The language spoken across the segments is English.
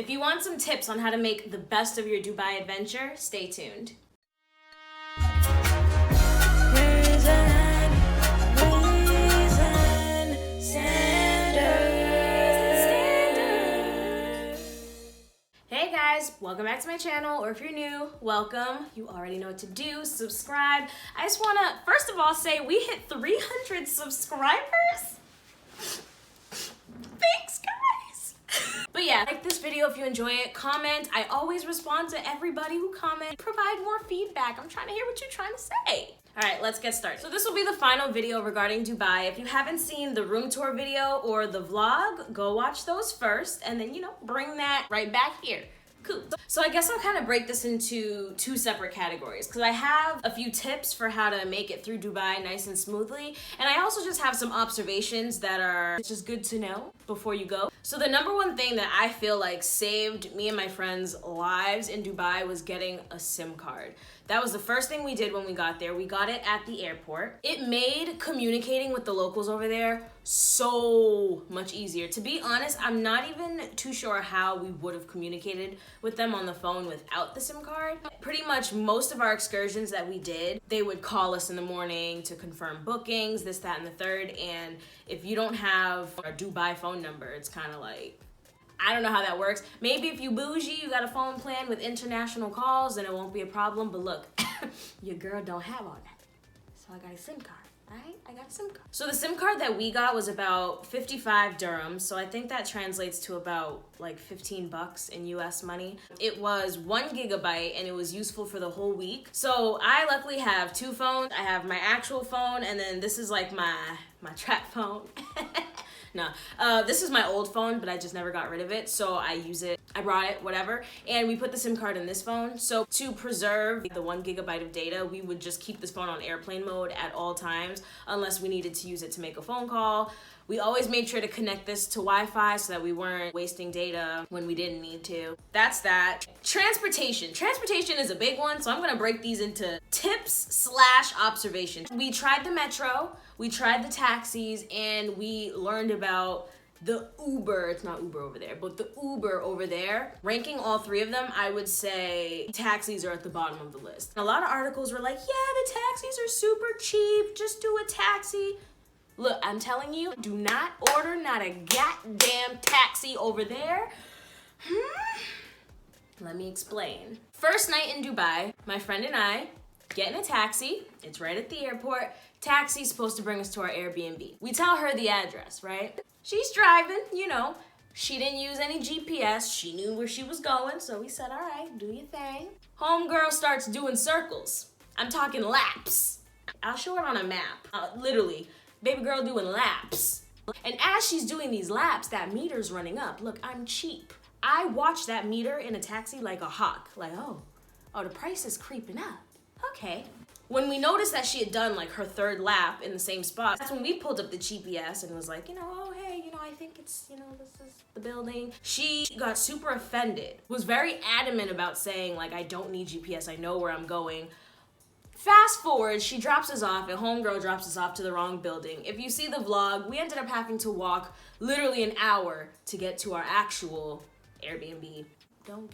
If you want some tips on how to make the best of your Dubai adventure, stay tuned. Hey guys, welcome back to my channel, or if you're new, welcome. You already know what to do, subscribe. I just wanna, first of all, say we hit 300 subscribers. Thanks, guys. But yeah, like this video if you enjoy it, comment. I always respond to everybody who comments. Provide more feedback. I'm trying to hear what you're trying to say. All right, let's get started. So this will be the final video regarding Dubai. If you haven't seen the room tour video or the vlog, go watch those first and then, bring that right back here. Cool. So I guess I'll kind of break this into two separate categories because I have a few tips for how to make it through Dubai nice and smoothly. And I also just have some observations that are just good to know before you go. So the number one thing that I feel like saved me and my friends' lives in Dubai was getting a SIM card. That was the first thing we did when we got there. We got it at the airport. It made communicating with the locals over there so much easier. To be honest, I'm not even too sure how we would have communicated with them on the phone without the SIM card. Pretty much most of our excursions that we did, they would call us in the morning to confirm bookings, this, that, and the third. And if you don't have a Dubai phone number, it's kind of like, I don't know how that works. Maybe if you bougie, you got a phone plan with international calls, then it won't be a problem. But look, your girl don't have all that. So I got a SIM card, right? I got a SIM card. So the SIM card that we got was about 55 dirhams. So I think that translates to about like 15 bucks in US money. It was 1 gigabyte and it was useful for the whole week. So I luckily have two phones. I have my actual phone and then this is like my trap phone. No, this is my old phone, but I just never got rid of it, so I use it. I brought it, whatever, and we put the SIM card in this phone. So to preserve the 1 gigabyte of data, we would just keep this phone on airplane mode at all times, unless we needed to use it to make a phone call. We always made sure to connect this to Wi-Fi so that we weren't wasting data when we didn't need to. That's that. Transportation. Transportation is a big one, so I'm gonna break these into tips/observations. We tried the metro, we tried the taxis, and we learned about the Uber. It's not Uber over there, but the Uber over there. Ranking all three of them, I would say taxis are at the bottom of the list. A lot of articles were like, yeah, the taxis are super cheap, just do a taxi. Look, I'm telling you, do not order not a goddamn taxi over there. Let me explain. First night in Dubai, my friend and I get in a taxi. It's right at the airport. Taxi's supposed to bring us to our Airbnb. We tell her the address, right? She's driving, She didn't use any GPS. She knew where she was going, so we said, all right, do your thing. Homegirl starts doing circles. I'm talking laps. I'll show it on a map. Literally. Baby girl doing laps. And as she's doing these laps, that meter's running up. Look, I'm cheap. I watch that meter in a taxi like a hawk. Like, oh, the price is creeping up. Okay. When we noticed that she had done like her third lap in the same spot, that's when we pulled up the GPS and was like, oh, hey, I think it's, this is the building. She got super offended, was very adamant about saying like, I don't need GPS. I know where I'm going. Fast forward, she drops us off and homegirl drops us off to the wrong building. If you see the vlog, we ended up having to walk literally an hour to get to our actual Airbnb. Don't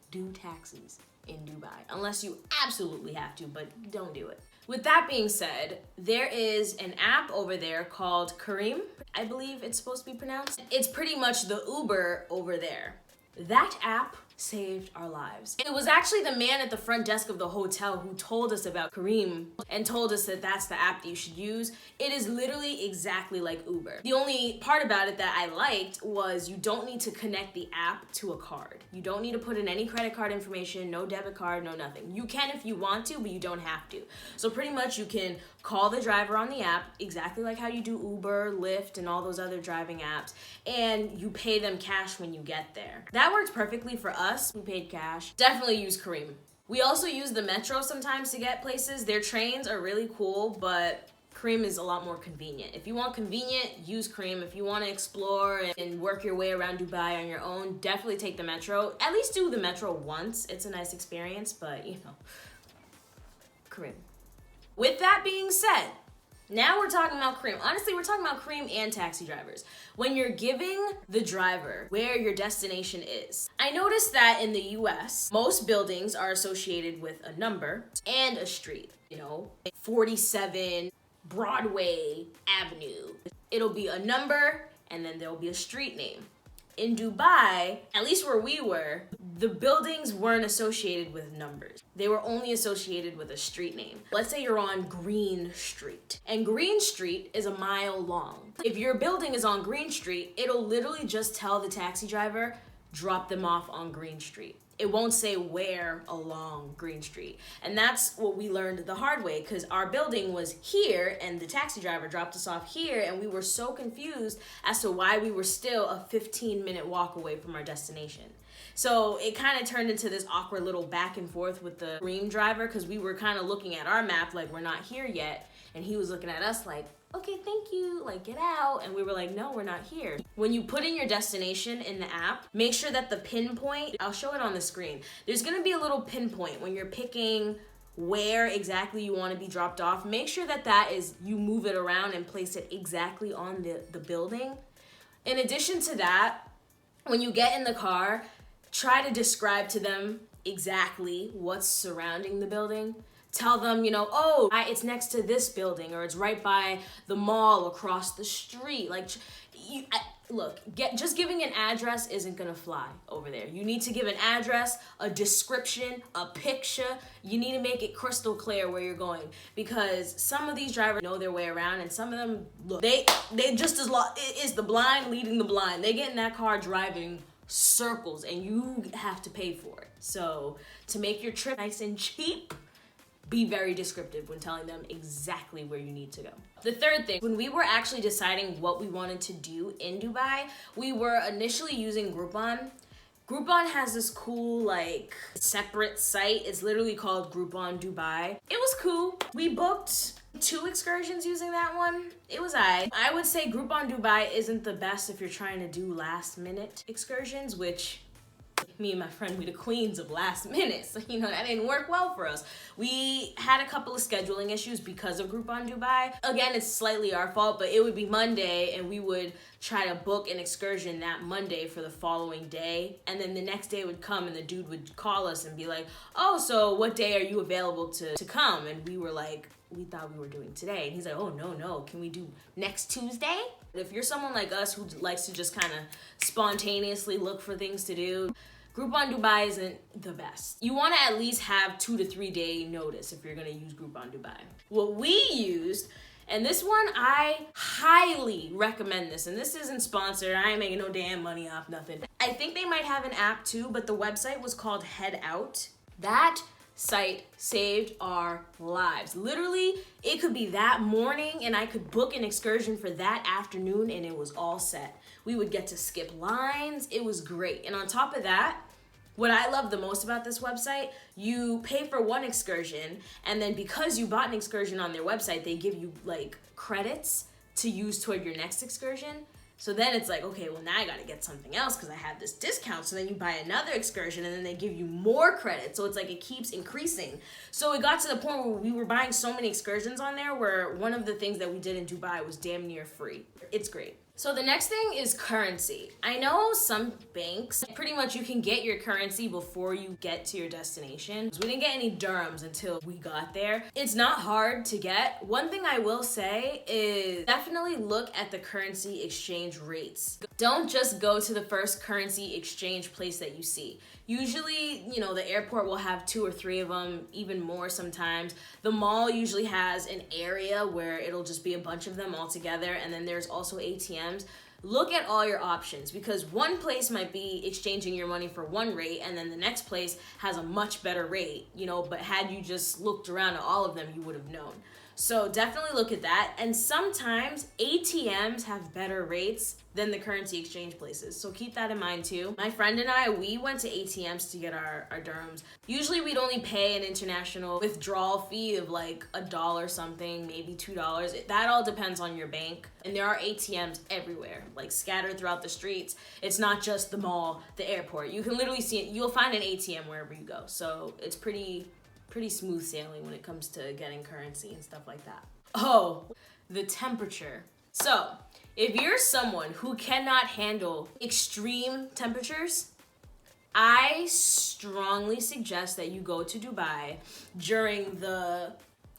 do taxis in Dubai unless you absolutely have to, but don't do it. With that being said, there is an app over there called Careem. I believe it's supposed to be pronounced. It's pretty much the Uber over there. That app saved our lives. It was actually the man at the front desk of the hotel who told us about Careem and told us that that's the app that you should use. It is literally exactly like Uber. The only part about it that I liked was you don't need to connect the app to a card. You don't need to put in any credit card information, no debit card, no nothing. You can if you want to, but you don't have to. So pretty much you can call the driver on the app, exactly like how you do Uber, Lyft, and all those other driving apps, and you pay them cash when you get there. That works perfectly for us. We paid cash. Definitely use Careem. We also use the metro sometimes to get places. Their trains are really cool, but Careem is a lot more convenient. If you want convenient, use Careem. If you want to explore and work your way around Dubai on your own, definitely take the metro. At least do the metro once. It's a nice experience, but Careem. With that being said, Now we're talking about cream. Honestly, we're talking about cream and taxi drivers. When you're giving the driver where your destination is. I noticed that in the US, most buildings are associated with a number and a street. 47 Broadway Avenue. It'll be a number and then there'll be a street name. In Dubai, at least where we were, the buildings weren't associated with numbers. They were only associated with a street name. Let's say you're on Green Street, and Green Street is a mile long. If your building is on Green Street, it'll literally just tell the taxi driver, drop them off on Green Street. It won't say where along Green Street. And that's what we learned the hard way, because our building was here and the taxi driver dropped us off here, and we were so confused as to why we were still a 15-minute walk away from our destination. So it kind of turned into this awkward little back and forth with the Dream driver, because we were kind of looking at our map like we're not here yet, and he was looking at us like, okay, thank you, like get out. And we were like, no, we're not here. When you put in your destination in the app, make sure that the pinpoint, I'll show it on the screen. There's gonna be a little pinpoint when you're picking where exactly you wanna be dropped off. Make sure that you move it around and place it exactly on the building. In addition to that, when you get in the car, try to describe to them exactly what's surrounding the building. Tell them, it's next to this building, or it's right by the mall across the street. Just giving an address isn't gonna fly over there. You need to give an address, a description, a picture. You need to make it crystal clear where you're going, because some of these drivers know their way around, and some of them, they just as lost. It is the blind leading the blind. They get in that car driving circles, and you have to pay for it. So to make your trip nice and cheap, be very descriptive when telling them exactly where you need to go. The third thing, when we were actually deciding what we wanted to do in Dubai, we were initially using Groupon. Groupon has this cool, separate site. It's literally called Groupon Dubai. It was cool. We booked 2 excursions using that one. It was I would say Groupon Dubai isn't the best if you're trying to do last minute excursions, which me and my friend, we the queens of last minute. So, that didn't work well for us. We had a couple of scheduling issues because of Groupon Dubai. Again, it's slightly our fault, but it would be Monday and we would try to book an excursion that Monday for the following day. And then the next day would come and the dude would call us and be like, oh, so what day are you available to come? And we were like, we thought we were doing today. And he's like, oh, no, can we do next Tuesday? If you're someone like us who likes to just kind of spontaneously look for things to do, Groupon Dubai isn't the best. You want to at least have 2 to 3 day notice if you're going to use Groupon Dubai. What we used, and this one, I highly recommend this, and this isn't sponsored. I ain't making no damn money off nothing. I think they might have an app too, but the website was called Takeout. That site saved our lives. Literally, it could be that morning and I could book an excursion for that afternoon and it was all set. We would get to skip lines. It was great. And on top of that, what I love the most about this website, you pay for one excursion, and then because you bought an excursion on their website, they give you credits to use toward your next excursion. So then it's like, okay, well now I gotta get something else because I have this discount. So then you buy another excursion and then they give you more credit. So it's like it keeps increasing. So it got to the point where we were buying so many excursions on there where one of the things that we did in Dubai was damn near free. It's great. So the next thing is currency. I know some banks, pretty much you can get your currency before you get to your destination. We didn't get any dirhams until we got there. It's not hard to get. One thing I will say is definitely look at the currency exchange rates. Don't just go to the first currency exchange place that you see. Usually, the airport will have 2 or 3 of them, even more sometimes. The mall usually has an area where it'll just be a bunch of them all together, and then there's also ATMs. Look at all your options, because one place might be exchanging your money for one rate, and then the next place has a much better rate, but had you just looked around at all of them, you would have known. So definitely look at that. And sometimes ATMs have better rates than the currency exchange places. So keep that in mind too. My friend and I, we went to ATMs to get our dirhams. Usually we'd only pay an international withdrawal fee of $1 something, maybe $2. That all depends on your bank. And there are ATMs everywhere, scattered throughout the streets. It's not just the mall, the airport. You can literally see it. You'll find an ATM wherever you go. So it's pretty smooth sailing when it comes to getting currency and stuff like that. Oh, the temperature. So, if you're someone who cannot handle extreme temperatures, I strongly suggest that you go to Dubai during the,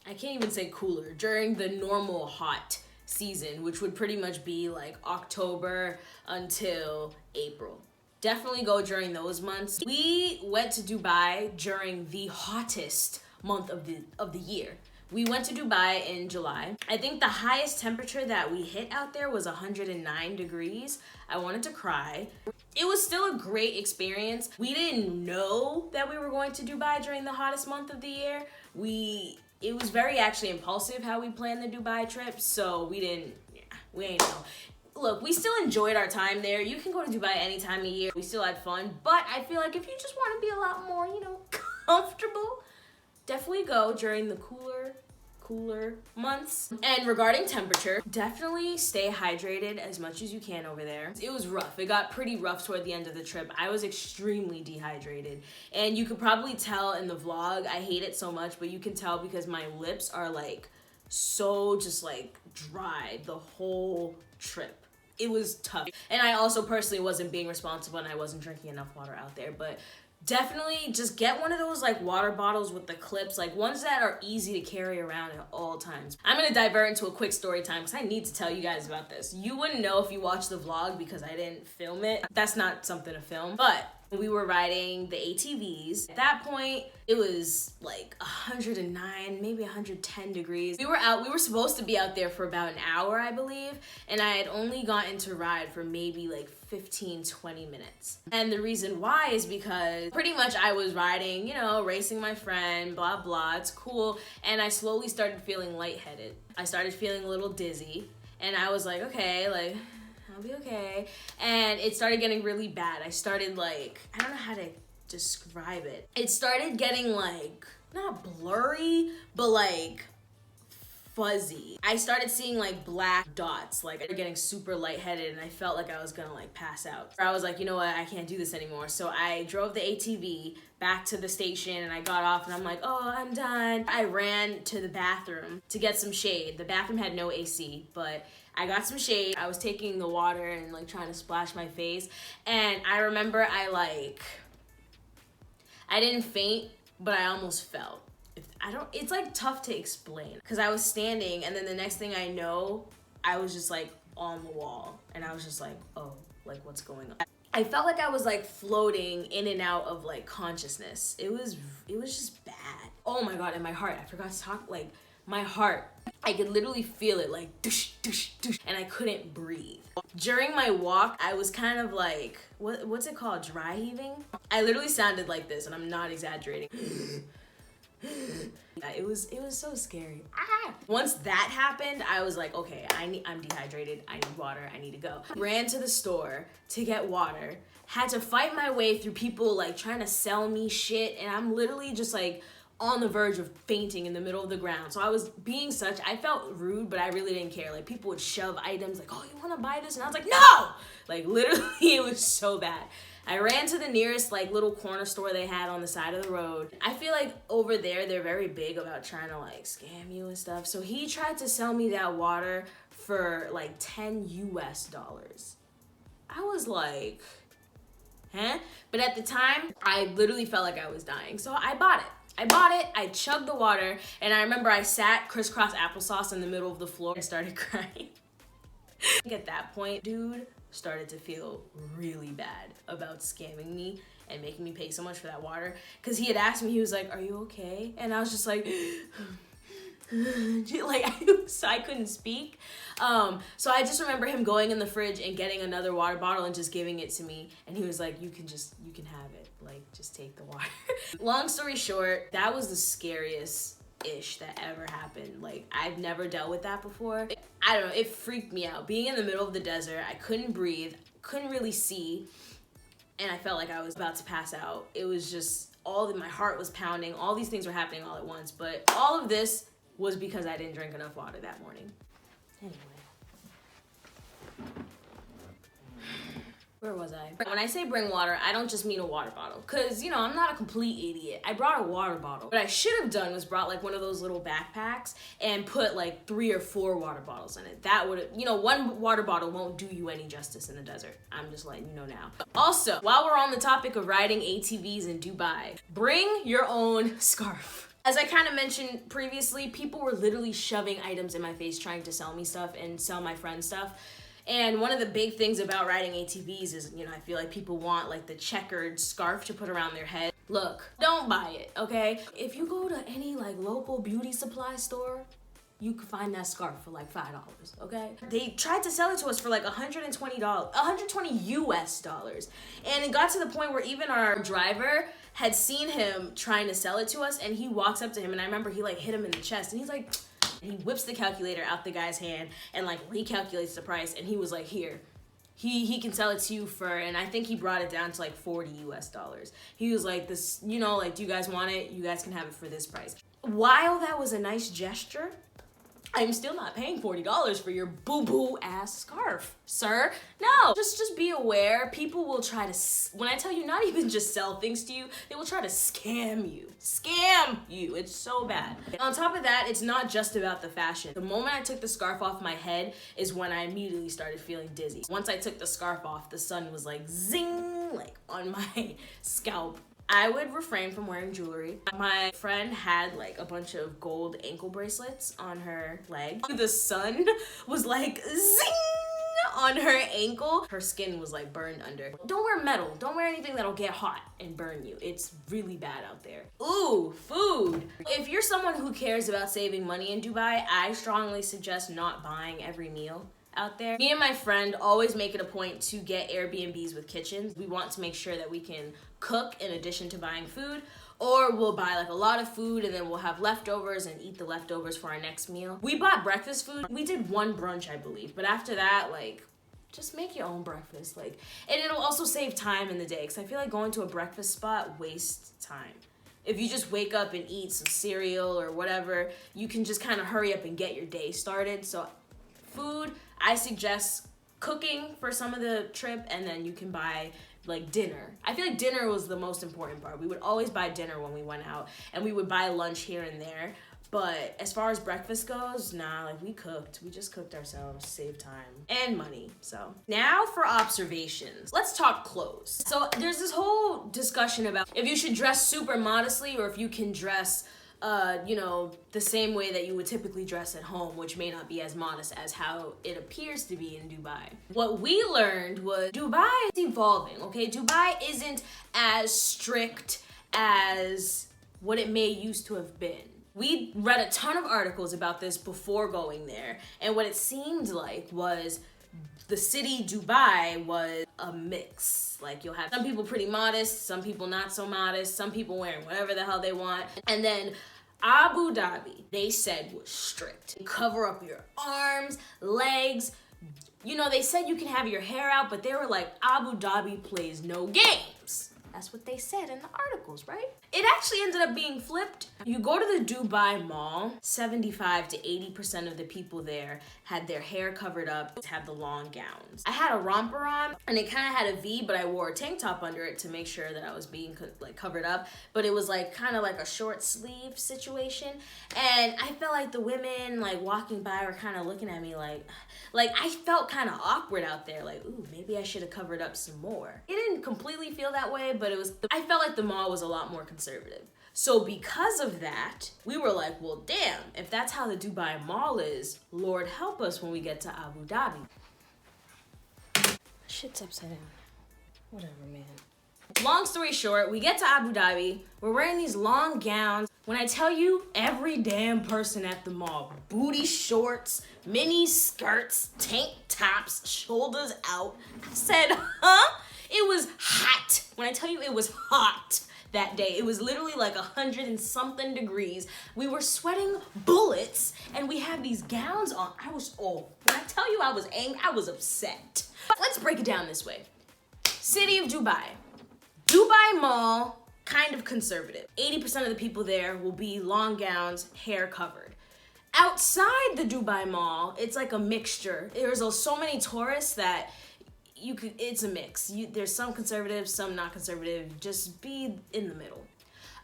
I can't even say cooler, during the normal hot season, which would pretty much be like October until April. Definitely go during those months. We went to Dubai during the hottest month of the year. We went to Dubai in July. I think the highest temperature that we hit out there was 109 degrees. I wanted to cry. It was still a great experience. We didn't know that we were going to Dubai during the hottest month of the year. It was very actually impulsive how we planned the Dubai trip, so we ain't know. Look, we still enjoyed our time there. You can go to Dubai any time of year. We still had fun, but I feel like if you just want to be a lot more, comfortable, definitely go during the cooler months. And regarding temperature, definitely stay hydrated as much as you can over there. It was rough. It got pretty rough toward the end of the trip. I was extremely dehydrated. And you could probably tell in the vlog, I hate it so much, but you can tell because my lips are like so just like dry the whole trip. It was tough. And I also personally wasn't being responsible and I wasn't drinking enough water out there, but definitely just get one of those like water bottles with the clips, like ones that are easy to carry around at all times. I'm gonna divert into a quick story time because I need to tell you guys about this. You wouldn't know if you watched the vlog because I didn't film it. That's not something to film, but we were riding the ATVs. At that point, it was like 109, maybe 110 degrees. We were supposed to be out there for about an hour, I believe, and I had only gotten to ride for maybe like 15, 20 minutes. And the reason why is because pretty much I was riding, racing my friend, blah, blah, it's cool. And I slowly started feeling lightheaded. I started feeling a little dizzy and I was like, okay, like, I'll be okay. And it started getting really bad. I started like, I don't know how to describe it. It started getting like, not blurry, but like fuzzy. I started seeing like black dots, like getting super lightheaded and I felt like I was gonna like pass out. I was like, you know what, I can't do this anymore. So I drove the ATV back to the station and I got off and I'm like, oh, I'm done. I ran to the bathroom to get some shade. The bathroom had no AC, but I got some shade. I was taking the water and like trying to splash my face. And I remember I didn't faint, but I almost fell. It's like tough to explain because I was standing and then the next thing I know, I was just like on the wall and I was just like, oh, like what's going on? I felt like I was like floating in and out of like consciousness. It was just bad. Oh my God, and my heart, I forgot to talk, like my heart, I could literally feel it like doosh, doosh, doosh, and I couldn't breathe. During my walk, I was kind of like, what's it called? Dry heaving? I literally sounded like this and I'm not exaggerating. It was so scary. Once that happened, I was like, okay, I'm dehydrated. I need water. I need to go. Ran to the store to get water. Had to fight my way through people like trying to sell me shit, and I'm literally just like on the verge of fainting in the middle of the ground. So I was being I felt rude, but I really didn't care. Like people would shove items like, oh, you want to buy this? And I was like, no! Like literally, it was so bad. I ran to the nearest like little corner store they had on the side of the road. I feel like over there, they're very big about trying to like scam you and stuff. So he tried to sell me that water for like $10 US. I was like, huh? But at the time, I literally felt like I was dying. So I bought it. I chugged the water. And I remember I sat crisscross applesauce in the middle of the floor and started crying. At that point, dude started to feel really bad about scamming me and making me pay so much for that water. Cause he had asked me, he was like, are you okay? And I was just like, so I couldn't speak. So I just remember him going in the fridge and getting another water bottle and just giving it to me. And he was like, you can have it. Like, just take the water. Long story short, that was the scariest ish that ever happened. Like, I've never dealt with that before. I don't know, it freaked me out. Being in the middle of the desert, I couldn't breathe, couldn't really see, and I felt like I was about to pass out. It was just my heart was pounding, all these things were happening all at once, but all of this was because I didn't drink enough water that morning. Anyway. Where was I? When I say bring water, I don't just mean a water bottle. Cause, you know, I'm not a complete idiot. I brought a water bottle. What I should have done was brought like one of those little backpacks and put like 3 or 4 water bottles in it. That would have, you know, one water bottle won't do you any justice in the desert. I'm just letting you know now. Also, while we're on the topic of riding ATVs in Dubai, bring your own scarf. As I kind of mentioned previously, people were literally shoving items in my face trying to sell me stuff and sell my friends stuff. And one of the big things about riding ATVs is, you know, I feel like people want like the checkered scarf to put around their head. Look, don't buy it, okay? If you go to any like local beauty supply store, you can find that scarf for like $5, okay? They tried to sell it to us for like $120, $120 US. And it got to the point where even our driver had seen him trying to sell it to us, and he walks up to him, and I remember he like hit him in the chest, and he's like, he whips the calculator out the guy's hand and like recalculates the price, and he was like, here, he can sell it to you for, and I think he brought it down to like $40 US. He was like, this, you know, like, do you guys want it? You guys can have it for this price. While that was a nice gesture, I'm still not paying $40 for your boo-boo ass scarf, sir. No, just be aware. People will try to, when I tell you not even just sell things to you, they will try to scam you. Scam you, it's so bad. On top of that, it's not just about the fashion. The moment I took the scarf off my head is when I immediately started feeling dizzy. Once I took the scarf off, the sun was like zing, like on my scalp. I would refrain from wearing jewelry. My friend had like a bunch of gold ankle bracelets on her leg. The sun was like zing on her ankle. Her skin was like burned under. Don't wear metal. Don't wear anything that'll get hot and burn you. It's really bad out there. Ooh, food. If you're someone who cares about saving money in Dubai, I strongly suggest not buying every meal out there. Me and my friend always make it a point to get Airbnbs with kitchens. We want to make sure that we can cook in addition to buying food, or we'll buy like a lot of food and then we'll have leftovers and eat the leftovers for our next meal. We bought breakfast food. We did one brunch, I believe, but after that, like, just make your own breakfast. Like, and it'll also save time in the day, because I feel like going to a breakfast spot wastes time. If you just wake up and eat some cereal or whatever, you can just kind of hurry up and get your day started. So food, I suggest cooking for some of the trip, and then you can buy like dinner. I feel like dinner was the most important part. We would always buy dinner when we went out, and we would buy lunch here and there. But as far as breakfast goes, nah, like we cooked. We just cooked ourselves, saved time and money. So now for observations. Let's talk clothes. So there's this whole discussion about if you should dress super modestly or if you can dress you know, the same way that you would typically dress at home, which may not be as modest as how it appears to be in Dubai. What we learned was Dubai is evolving, okay? Dubai isn't as strict as what it may used to have been. We read a ton of articles about this before going there, and what it seemed like was the city Dubai was a mix. Like, you'll have some people pretty modest, some people not so modest, some people wearing whatever the hell they want. And then Abu Dhabi, they said, was strict. Cover up your arms, legs. You know, they said you can have your hair out, but they were like, Abu Dhabi plays no games. That's what they said in the articles, right? It actually ended up being flipped. You go to the Dubai Mall, 75 to 80% of the people there had their hair covered up, had the long gowns. I had a romper on, and it kind of had a V, but I wore a tank top under it to make sure that I was being like covered up. But it was like kind of like a short sleeve situation. And I felt like the women like walking by were kind of looking at me like I felt kind of awkward out there. Like, ooh, maybe I should have covered up some more. It didn't completely feel that way, but I felt like the mall was a lot more conservative. So because of that, we were like, well, damn, if that's how the Dubai Mall is, Lord help us when we get to Abu Dhabi. Shit's upside down. Whatever, man. Long story short, we get to Abu Dhabi, we're wearing these long gowns. When I tell you, every damn person at the mall, booty shorts, mini skirts, tank tops, shoulders out. I said, huh? It was hot. When I tell you it was hot that day, it was literally like 100 and something degrees. We were sweating bullets, and we had these gowns on. When I tell you I was angry, I was upset. Let's break it down this way. City of Dubai. Dubai Mall, kind of conservative. 80% of the people there will be long gowns, hair covered. Outside the Dubai Mall, it's like a mixture. There's so many tourists that it's a mix. There's some conservative, some not conservative. Just be in the middle.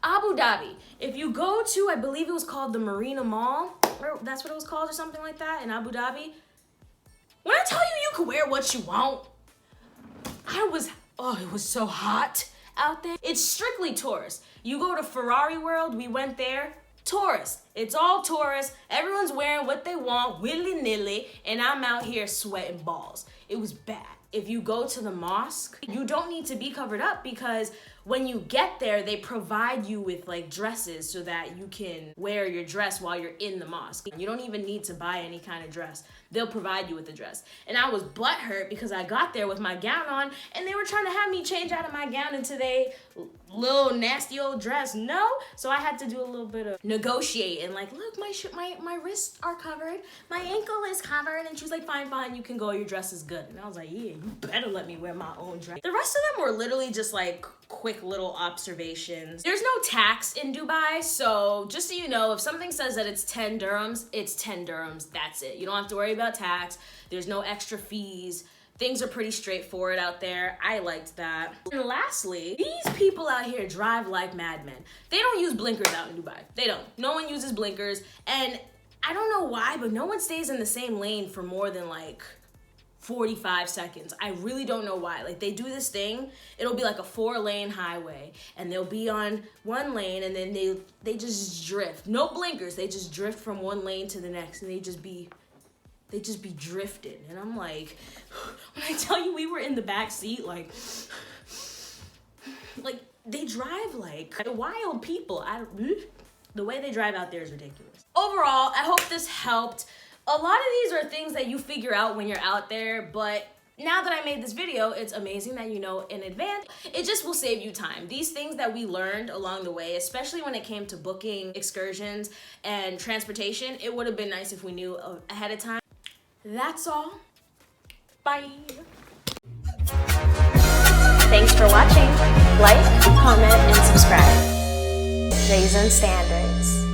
Abu Dhabi. If you go to, I believe it was called the Marina Mall, or that's what it was called or something like that in Abu Dhabi. When I tell you can wear what you want, it was so hot out there. It's strictly tourist. You go to Ferrari World, we went there, tourist. It's all tourists. Everyone's wearing what they want, willy-nilly, and I'm out here sweating balls. It was bad. If you go to the mosque, you don't need to be covered up because when you get there, they provide you with like dresses so that you can wear your dress while you're in the mosque. You don't even need to buy any kind of dress. They'll provide you with a dress. And I was butthurt because I got there with my gown on and they were trying to have me change out of my gown into they little nasty old dress. No, so I had to do a little bit of negotiating. Like, look, my wrists are covered, my ankle is covered, and she was like, fine, you can go. Your dress is good. And I was like, yeah, you better let me wear my own dress. The rest of them were literally just like quick little observations. There's no tax in Dubai, so just so you know, if something says that it's 10 dirhams, it's 10 dirhams. That's it. You don't have to worry about tax. There's no extra fees. Things are pretty straightforward out there. I liked that. And lastly, these people out here drive like madmen. They don't use blinkers out in Dubai. They don't. No one uses blinkers. And I don't know why, but no one stays in the same lane for more than like 45 seconds. I really don't know why. Like, they do this thing, it'll be like a 4-lane highway and they'll be on one lane and then they just drift. No blinkers. They just drift from one lane to the next and they just be drifting. And I'm like, when I tell you we were in the back seat, like they drive like wild people. The way they drive out there is ridiculous. Overall, I hope this helped. A lot of these are things that you figure out when you're out there, but now that I made this video, it's amazing that you know in advance. It just will save you time. These things that we learned along the way, especially when it came to booking excursions and transportation, it would have been nice if we knew ahead of time. That's all. Bye. Thanks for watching. Like, comment, and subscribe. Raising standards.